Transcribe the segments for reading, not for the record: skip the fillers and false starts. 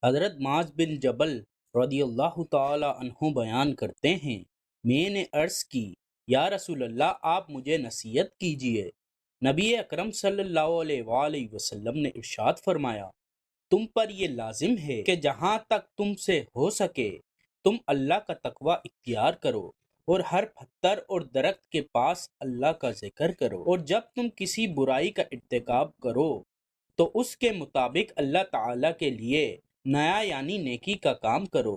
حضرت معاذ بن جبل رضی اللہ تعالی عنہ بیان کرتے ہیں، میں نے عرض کی، یا رسول اللہ، آپ مجھے نصیحت کیجئے۔ نبی اکرم صلی اللہ علیہ وآلہ وسلم نے ارشاد فرمایا، تم پر یہ لازم ہے کہ جہاں تک تم سے ہو سکے تم اللہ کا تقوی اختیار کرو، اور ہر پتھر اور درخت کے پاس اللہ کا ذکر کرو، اور جب تم کسی برائی کا ارتکاب کرو تو اس کے مطابق اللہ تعالی کے لیے نیا یعنی نیکی کا کام کرو۔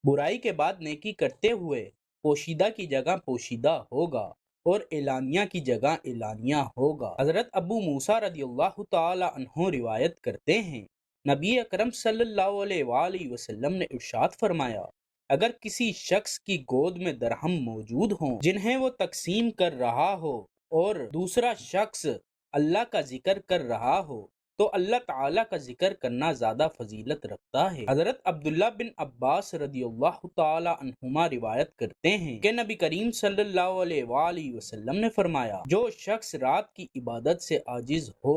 برائی کے بعد نیکی کرتے ہوئے پوشیدہ کی جگہ پوشیدہ ہوگا اور اعلانیہ کی جگہ اعلانیہ ہوگا۔ حضرت ابو موسیٰ رضی اللہ تعالی عنہ روایت کرتے ہیں، نبی اکرم صلی اللہ علیہ وآلہ وسلم نے ارشاد فرمایا، اگر کسی شخص کی گود میں درہم موجود ہوں جنہیں وہ تقسیم کر رہا ہو اور دوسرا شخص اللہ کا ذکر کر رہا ہو تو اللہ تعالیٰ کا ذکر کرنا زیادہ فضیلت رکھتا ہے۔ حضرت عبداللہ بن عباس رضی اللہ تعالی عنہما روایت کرتے ہیں کہ نبی کریم صلی اللہ علیہ وآلہ وسلم نے فرمایا، جو شخص رات کی عبادت سے عاجز ہو،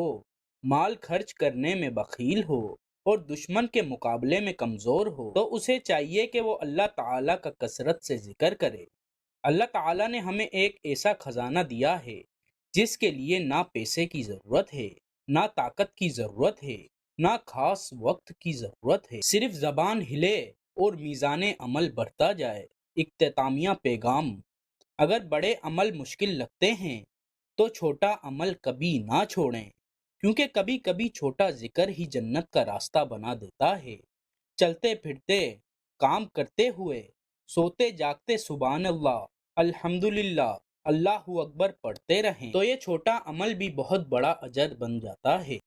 مال خرچ کرنے میں بخیل ہو اور دشمن کے مقابلے میں کمزور ہو تو اسے چاہیے کہ وہ اللہ تعالیٰ کا کثرت سے ذکر کرے۔ اللہ تعالیٰ نے ہمیں ایک ایسا خزانہ دیا ہے جس کے لیے نہ پیسے کی ضرورت ہے، نہ طاقت کی ضرورت ہے، نہ خاص وقت کی ضرورت ہے، صرف زبان ہلے اور میزان عمل بڑھتا جائے۔ اختتامیہ پیغام: اگر بڑے عمل مشکل لگتے ہیں تو چھوٹا عمل کبھی نہ چھوڑیں، کیونکہ کبھی کبھی چھوٹا ذکر ہی جنت کا راستہ بنا دیتا ہے۔ چلتے پھرتے، کام کرتے ہوئے، سوتے جاگتے سبحان اللہ، الحمدللہ، اللہ اکبر پڑھتے رہیں تو یہ چھوٹا عمل بھی بہت بڑا اجر بن جاتا ہے۔